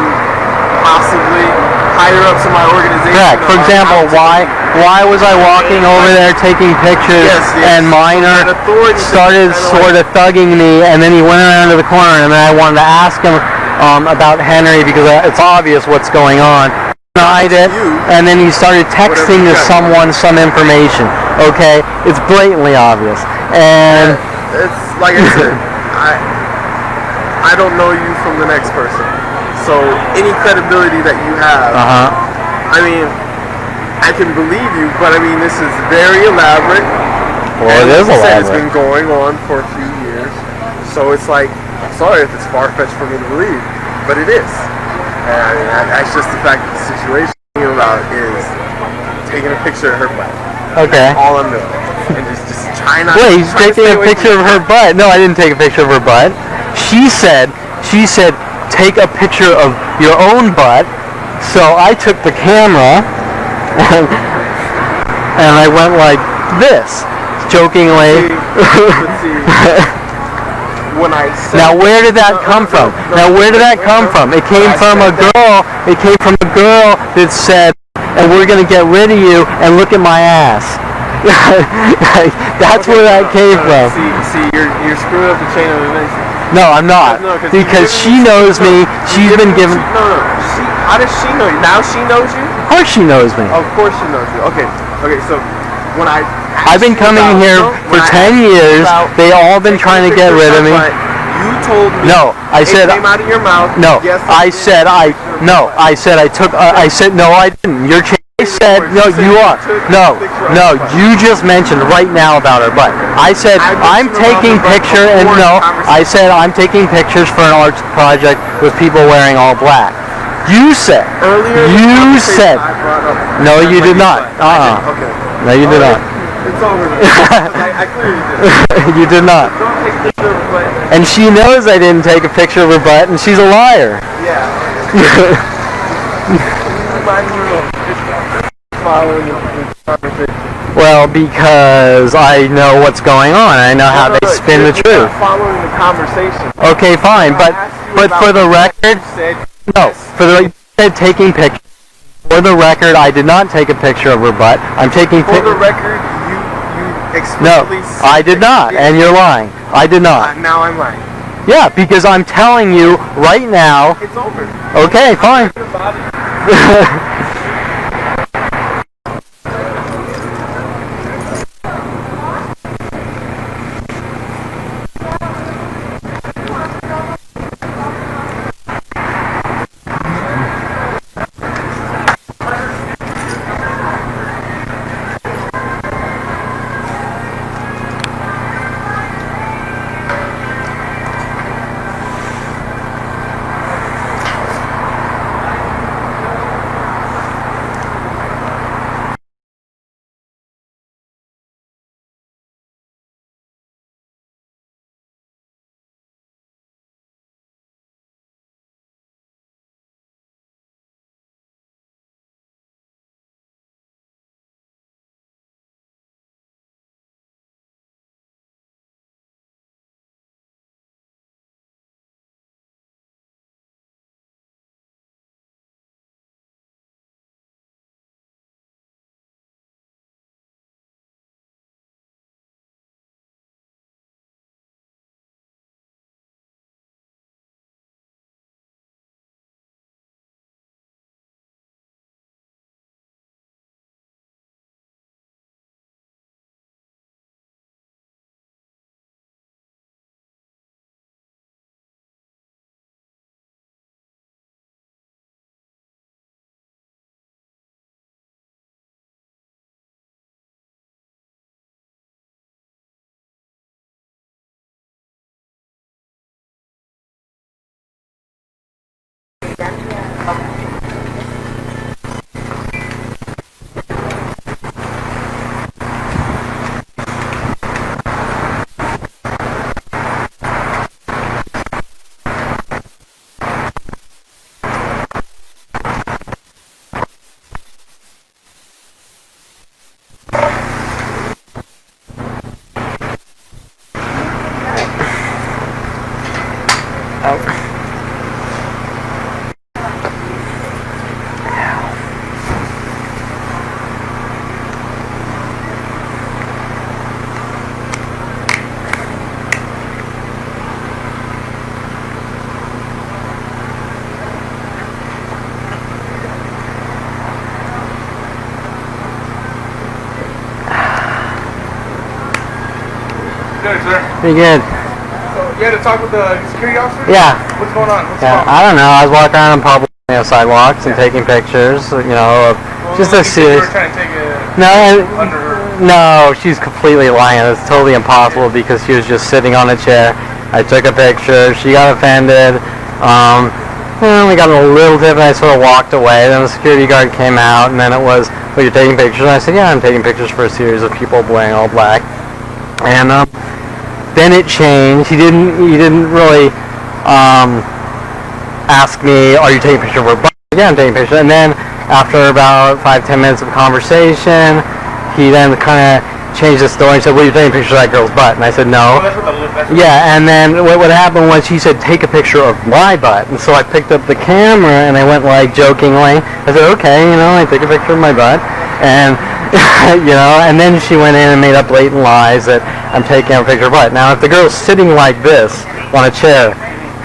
possibly higher ups in my organization. Correct. For example, why was I walking over there taking pictures and Minor started sort of thugging me, and then he went around to the corner, and then I wanted to ask him about Henry because it's obvious what's going on. Denied it, and then he started texting to someone some information. Okay, it's blatantly obvious, and it's like I said, I don't know you from the next person, so any credibility that you have, I mean, I can believe you, but I mean, this is very elaborate. Well, it is elaborate. It's been going on for a few years, so it's like, I'm sorry if it's far-fetched for me to believe, but it is. And I mean, that's just the fact that the situation you're about is taking a picture of her butt. Okay. That's all I'm doing. And just trying not. Wait, he's taking a picture of her butt. No, I didn't take a picture of her butt. She said, take a picture of your own butt. So I took the camera and I went like this, jokingly. Let's see. When I said, now where did that come from? It came from a girl. It came from a girl that said, "And we're gonna get rid of you and look at my ass." That's where that came from. See, you're screwing up the chain of events. No, I'm not. Because she knows me. She's been given. No. How does she know you? Now she knows you? Of course she knows me. Of course she knows you. Okay. So when I've been coming here for 10 years. They all been trying to get rid of me. You told me. No, I said. It came out of your mouth. No, yes, I said I said no, I didn't. You're. I said no. You are. No. You just mentioned right now about her butt. I said I'm taking picture and no. I said I'm taking pictures for an art project with people wearing all black. You said. Earlier. You said. No, you did not. Okay. No, you did not. It's over. I clearly did. You did not. Don't take a picture of her butt. And she knows I didn't take a picture of her butt, and she's a liar. Yeah. Well, because I know what's going on. I know how they spin the truth. You're following the conversation. Okay, fine, but for the record, you said taking pictures. For the record, I did not take a picture of her butt. I'm taking For the record, you explicitly No, I did not, and you're lying. I did not. Now I'm lying. Yeah, because I'm telling you right now. It's over. Okay, fine. Good, sir. Pretty good. So you had to talk with the security officer? Yeah. What's going on? What's Yeah, wrong? I don't know. I was walking around on public sidewalks and taking pictures, of just a You serious. were trying to take it No, under her. no, she's completely lying. It's totally impossible because she was just sitting on a chair. I took a picture. She got offended. We got a little tip, and I sort of walked away. Then the security guard came out, and then it was, "Well, you're taking pictures?" And I said, "Yeah, I'm taking pictures for a series of people wearing all black." And then it changed. He didn't really ask me, "Are you taking a picture of her butt?" Yeah, I'm taking a picture. And then after about 5-10 minutes of conversation, he then kind of changed the story and said, "Well, you're taking a picture of that girl's butt." And I said, "No." Yeah, and then what happened was he said, "Take a picture of my butt." And so I picked up the camera and I went like jokingly. I said, "Okay, I take a picture of my butt." And and then she went in and made up blatant lies that I'm taking a picture of her butt. Now, if the girl's sitting like this on a chair,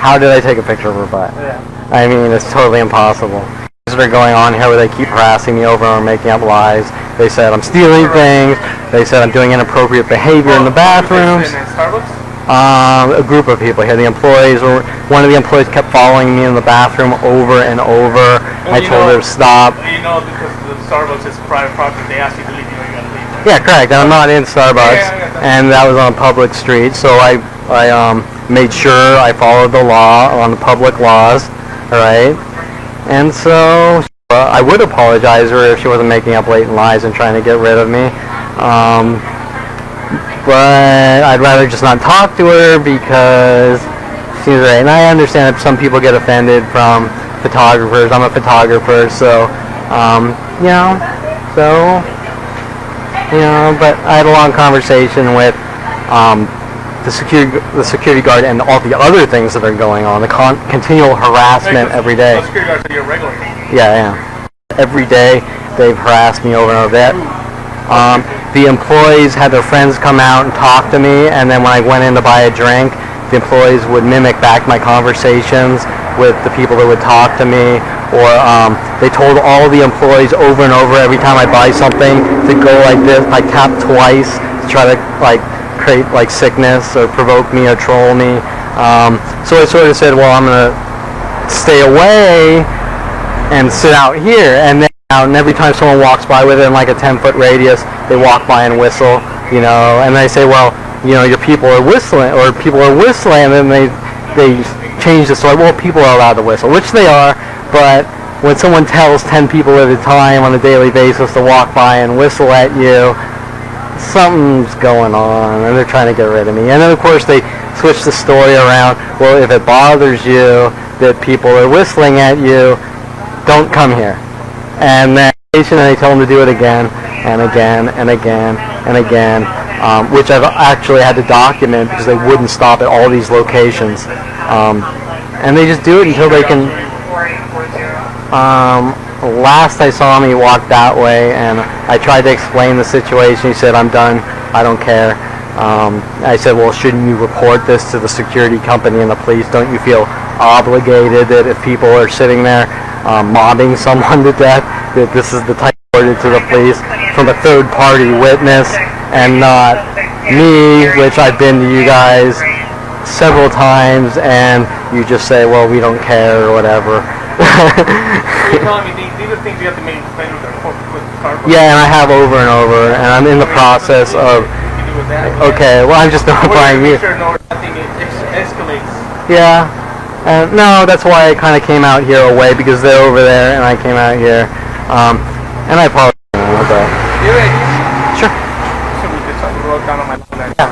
how did I take a picture of her butt? Yeah. I mean, it's totally impossible. Things are going on here where they keep harassing me over and making up lies. They said I'm stealing things. They said I'm doing inappropriate behavior in the bathrooms. In Starbucks? A group of people here. The employees one of the employees kept following me in the bathroom over and over. I told her to stop. Because the Starbucks is private property, they ask you to leave, you gotta leave. Yeah, correct. I'm not in Starbucks, and that was on a public street, so I made sure I followed the law on the public laws, all right? And so I would apologize to her if she wasn't making up blatant lies and trying to get rid of me. But I'd rather just not talk to her because she seems right. And I understand that some people get offended from photographers. I'm a photographer, so but I had a long conversation with the security guard and all the other things that are going on, the continual harassment every day. The security guards are your regular. Yeah. Every day they've harassed me over and over that. The employees had their friends come out and talk to me, and then when I went in to buy a drink, the employees would mimic back my conversations with the people that would talk to me, or they told all the employees over and over every time I buy something to go like this, I tap twice to try to like create like sickness or provoke me or troll me. So I sort of said, well, I'm gonna stay away and sit out here, and then and every time someone walks by within like a 10-foot radius, they walk by and whistle, you know, and I say, well, you know, your people are whistling, or people are whistling, and then they change the story. Well, people are allowed to whistle, which they are, but when someone tells 10 people at a time on a daily basis to walk by and whistle at you, something's going on, and they're trying to get rid of me. And then, of course, they switch the story around. Well, if it bothers you that people are whistling at you, don't come here. And then they tell them to do it again and again and again and again, which I've actually had to document because they wouldn't stop at all these locations. And they just do it until they can. Last I saw him, he walked that way, and I tried to explain the situation. He said, I'm done. I don't care. I said, well, shouldn't you report this to the security company and the police? Don't you feel obligated that if people are sitting there mobbing someone to death, that this is the type reported to the police from a third-party witness and not me, which I've been to you guys several times, and you just say, well, we don't care or whatever. You're telling me these are things you have to make complaint with Starbucks? Yeah, and I have over and over, and I'm in the process of. Okay, well, I'm just notifying you. Sure nothing escalates. Yeah, no, that's why I kind of came out here away, because they're over there, and I came out here, and I apologize. But You ready? sure. So we just wrote down on my phone. Yeah.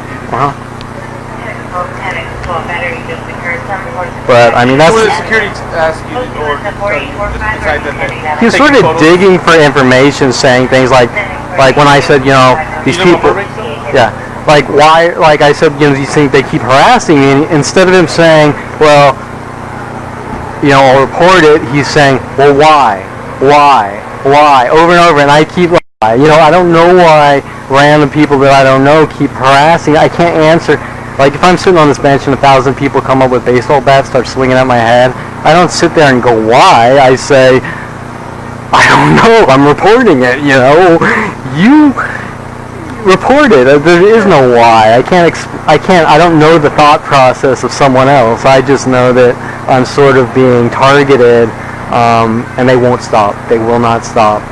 But I mean, that's. Who the security ask you or just decide that He was sort of digging for information, saying things like when I said, you know, these people. Yeah. Like why? Like I said, you know, these things they keep harassing me. And instead of him saying, well, you know, I'll report it, he's saying, well, why, over and over, and I keep. You know, I don't know why random people that I don't know keep harassing. I can't answer. Like, if I'm sitting on this bench and 1,000 people come up with baseball bats, start swinging at my head, I don't sit there and go, why? I say, I don't know. I'm reporting it, you know. You report it. There is no why. I don't know the thought process of someone else. I just know that I'm sort of being targeted, and they won't stop. They will not stop.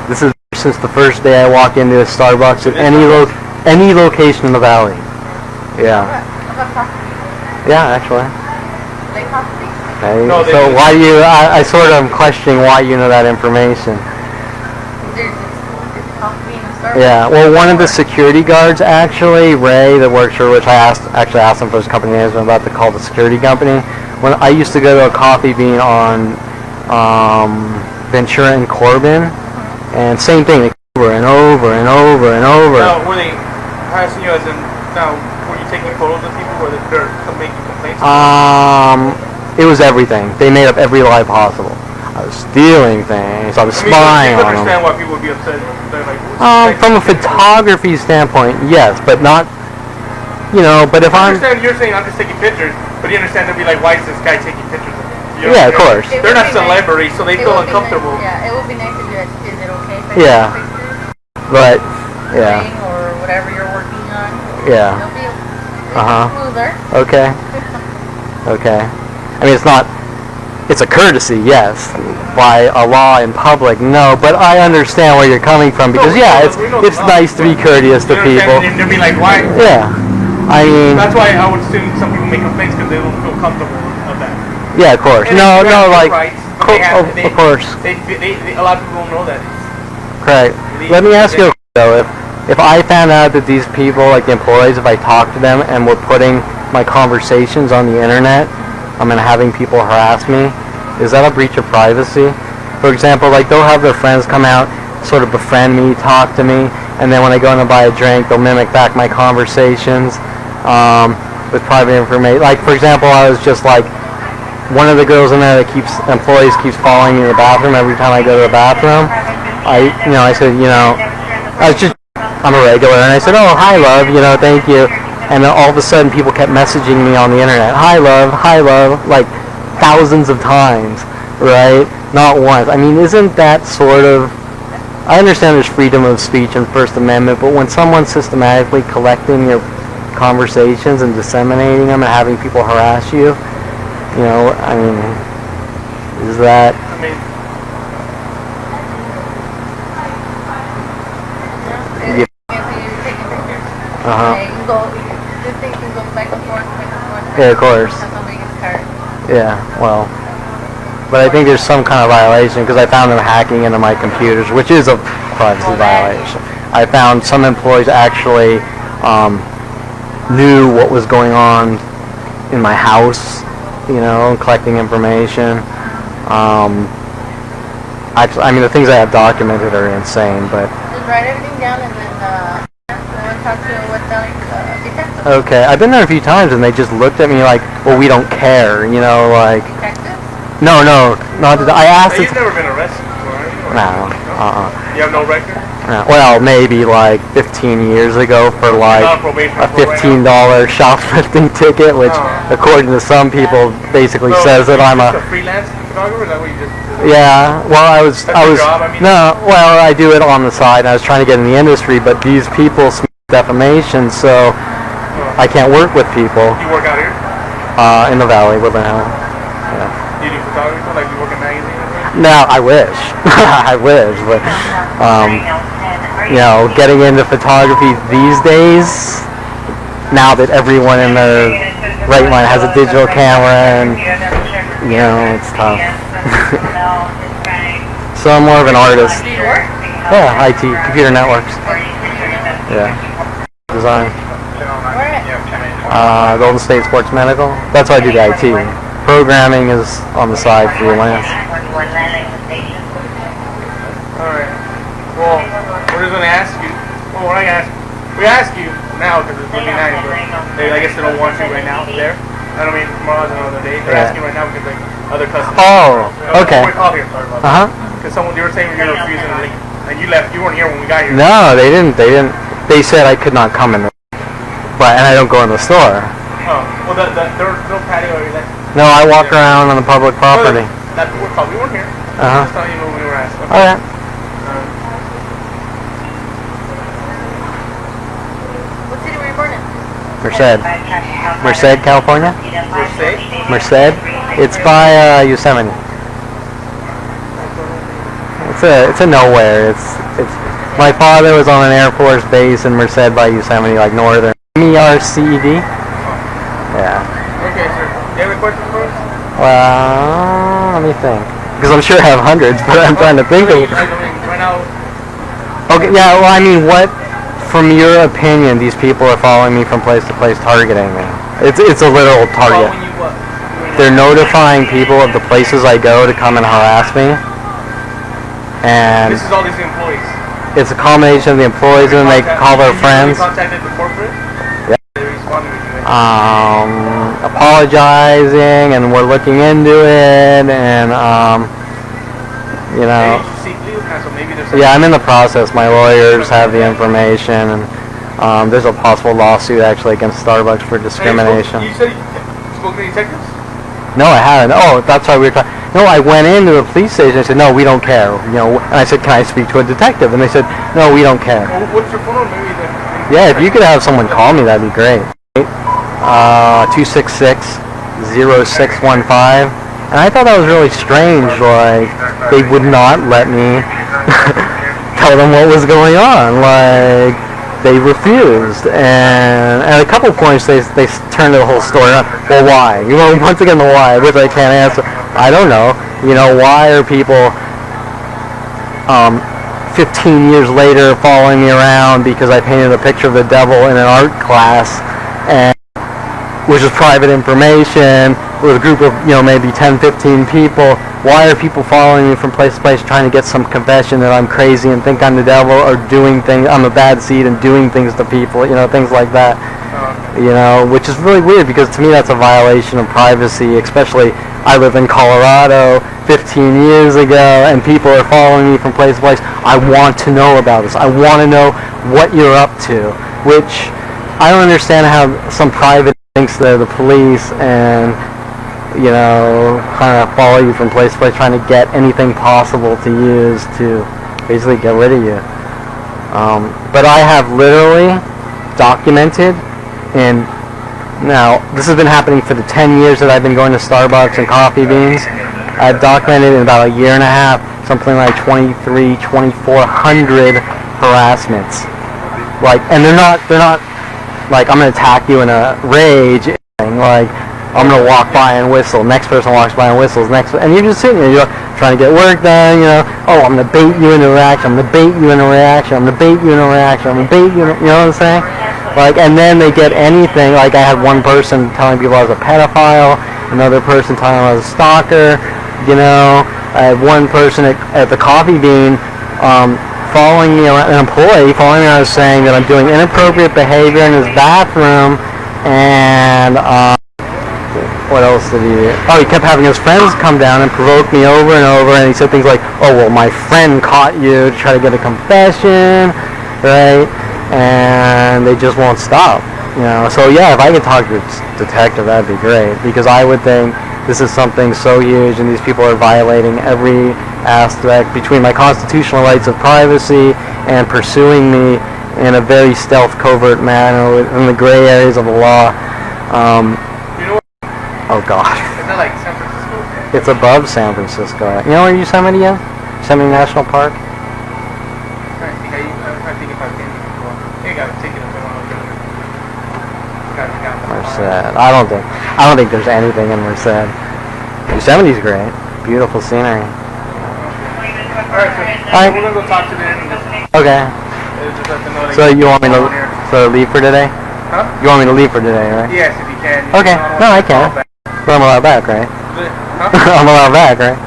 This is since the first day I walk into a Starbucks at any location in the valley. Yeah. Yeah, actually. Okay. No, so why do you? I sort of am questioning why you know that information. Yeah. Well, one of the security guards, actually, Ray, that works for which I asked him for his company name. I'm about to call the security company. When I used to go to a Coffee Bean on Ventura and Corbin. And same thing, over and over and over and over. Now, were they harassing you as in, now, were you taking photos of people where they're making complaints? It was everything. They made up every lie possible. I was stealing things. I was spying on them. I understand why people would be upset. They're like, from a photography standpoint, yes, but not, you know, but if I understand you're saying I'm just taking pictures, but you understand they'll be like, why is this guy taking pictures of me? Yeah, of course. They're not celebrities, so they feel uncomfortable. Yeah, it would be nice if you guys, is it okay if I Yeah. take pictures? But, yeah. Or whatever you're working on. Yeah. It'll be smoother. Okay. Okay. I mean, it's a courtesy, yes. By a law in public, no. But I understand where you're coming from because, yeah, it's nice to be courteous to people. And they'll be like, why? Yeah. I mean. That's why I would assume some people make complaints because they don't feel comfortable of that. Yeah, of course. And no, like, of course. A lot of people don't know that. Correct. Let me ask you, though, if I found out that these people, like the employees, if I talked to them and were putting my conversations on the internet, and having people harass me, is that a breach of privacy? For example, like they'll have their friends come out, sort of befriend me, talk to me, and then when I go in to buy a drink, they'll mimic back my conversations with private information. Like, for example, I was just like, one of the girls in there that employees keeps following me in the bathroom every time I go to the bathroom. I said, I'm a regular, and I said, oh, hi, love, thank you. And then all of a sudden, people kept messaging me on the internet, hi love, like thousands of times, right? Not once. I mean, isn't that sort of... I understand there's freedom of speech and First Amendment, but when someone's systematically collecting your conversations and disseminating them and having people harass you, you know, I mean, is that... I mean, Yeah. Uh-huh. You can go, this thing can go back and forth, back and forth. Yeah, of course. Until somebody gets hurt. Yeah, well, but I think there's some kind of violation because I found them hacking into my computers, which is a privacy violation. I found some employees actually knew what was going on in my house, you know, collecting information. Actually, I mean, the things I have documented are insane, but... Just write everything down and then talk to what's detective. Okay, I've been there a few times and they just looked at me like, well, we don't care, you know, like... Detective? No, not that I asked... you've never been arrested before, have you? No, You have no record? well, maybe like 15 years ago for like Not on probation a for $15 shoplifting ticket, which according to some people basically says that I'm a freelance photographer. Is that what you just? Yeah, well, I was job, I mean? no, well, I do it on the side. I was trying to get in the industry, but these people smear defamation, so I can't work with people. You work out here? In the valley, Woodland Hill. Yeah. Do you do photography? Like you work in magazines? No, I wish. I wish, but you know, getting into photography these days, now that everyone in their right mind has a digital camera, and you know, it's tough. So I'm more of an artist. Do you work? Yeah, IT, computer networks. Yeah, design. Where at? Golden State Sports Medical. That's why I do the IT. Programming is on the side, freelance. Alright. Well, we're just going to ask you. Well, we're not going to ask you. We ask you now because it's really nice, but I guess they don't want you right now there. I don't mean tomorrow's another day. They're asking right now because like other customers. Oh, okay. Sorry about that. Because someone, you were saying you were refusing to link. And you left. You weren't here when we got here. No, they didn't. They said I could not come in, and I don't go in the store. Oh, well, their patio area. No, I walk around on the public property. We weren't here. Just telling you when we were asked. Okay. All right. What city were you born in? Merced, California. Merced. It's by Yosemite. It's a nowhere. It's. My father was on an Air Force base in Merced by Yosemite, like northern. MERCED. Yeah. Okay, sir. Do you have any questions for us? Well, let me think. Because I'm sure I have hundreds, but I'm trying to think of. Right now. Okay, yeah. Well, I mean, what? From your opinion, these people are following me from place to place, targeting me. It's a literal target. They're notifying people of the places I go to come and harass me. And this is all these employees. It's a combination of the employees and they call their friends. You contacted the corporate? Yeah. They responded to you. Apologizing, and we're looking into it, and you know. Yeah, I'm in the process. My lawyers have the information, and there's a possible lawsuit actually against Starbucks for discrimination. You said you spoke to detectives? No, I haven't. Oh, that's why we were talking. No, I went into the police station and said, no, we don't care. You know, and I said, can I speak to a detective? And they said, no, we don't care. Well, what's your phone number? Maybe yeah, if you could have someone call me, that'd be great. 266-0615. And I thought that was really strange. Like, they would not let me tell them what was going on. Like, they refused. And at a couple points, they turned the whole story on. Well, why? You know, once again, the why, which I can't answer. I don't know. You know, why are people 15 years later following me around because I painted a picture of the devil in an art class, and which is private information with a group of, you know, maybe 10, 15 people. Why are people following me from place to place trying to get some confession that I'm crazy and think I'm the devil, or doing things, I'm a bad seed and doing things to people, you know, things like that. You know, which is really weird because to me that's a violation of privacy, especially I live in Colorado 15 years ago and people are following me from place to place. I want to know about this. I want to know what you're up to, which I don't understand how some private thinks they're the police and, you know, kind of follow you from place to place, trying to get anything possible to use to basically get rid of you. But I have literally documented, and now this has been happening for the 10 years that I've been going to Starbucks and Coffee Beans. I've documented in about a year and a half something like 2,400 harassments. Like, and they're not like, I'm gonna attack you in a rage. Like, I'm gonna walk by and whistle. Next person walks by and whistles. And you're just sitting there, you're trying to get work done. You know, oh, I'm gonna bait you into a reaction. I'm gonna bait you into a reaction. I'm gonna bait you into a reaction. I'm gonna bait you. You know what I'm saying? Like, and then they get anything. Like, I had one person telling people I was a pedophile, another person telling me I was a stalker. You know, I had one person at the Coffee Bean following me around, an employee following me around, saying that I'm doing inappropriate behavior in his bathroom, and what else did he do? Oh, he kept having his friends come down and provoke me over and over, and he said things like, oh, well, my friend caught you to try to get a confession, right? And they just won't stop, you know. So yeah, if I could talk to a detective, that'd be great, because I would think this is something so huge, and these people are violating every aspect between my constitutional rights of privacy and pursuing me in a very stealth, covert manner in the gray areas of the law. Oh God. Is that like San Francisco? It's above San Francisco. You know where Yosemite is? Yosemite National Park? I think if I've been before. You got a ticket if they want to look at it. Merced. I don't think there's anything in Merced. Yosemite's great. Beautiful scenery. Alright, we're gonna go talk to them and just Okay. just let them know. So you want me to leave for today? Huh? You want me to leave for today, right? Yes, if you can. Okay. No, I can. But I'm allowed back, right? Huh? I'm allowed back, right?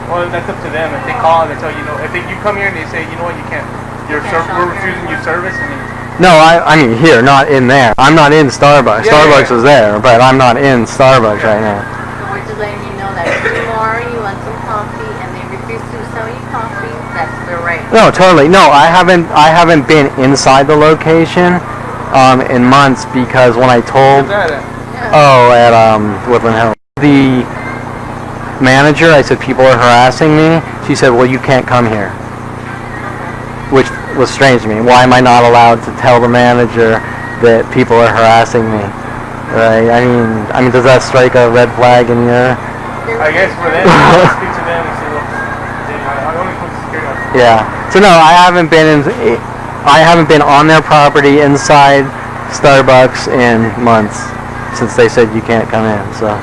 Well, that's up to them. If they call and they tell you, know, if you come here and they say, you know what, you can't, we're refusing you service, and then, No, I mean here, not in there. I'm not in Starbucks. Yeah, Starbucks yeah. is there, but I'm not in Starbucks right now. So we're just letting you know that if tomorrow you want some coffee and they refuse to sell you coffee, that's their right. No, totally. No, I haven't been inside the location in months, because when I told at Woodland Hills, the manager, I said people are harassing me. She said, well, you can't come here, which was strange to me. Why am I not allowed to tell the manager that people are harassing me? Right? I mean, does that strike a red flag in your? I guess for them, speak to them and see what. I only put security. Yeah. So no, I haven't been on their property inside Starbucks in months, since they said you can't come in. So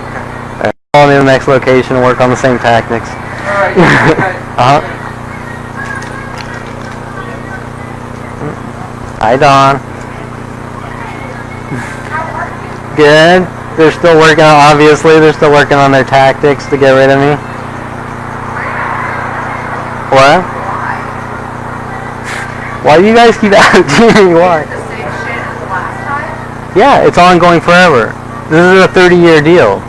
I'll in the next location and work on the same tactics. Alright. Hi, Don. Good. They're still working. Obviously, they're still working on their tactics to get rid of me. What? Why do you guys keep asking me why? The same shit as the last time? Yeah, it's ongoing forever. This is a 30-year deal.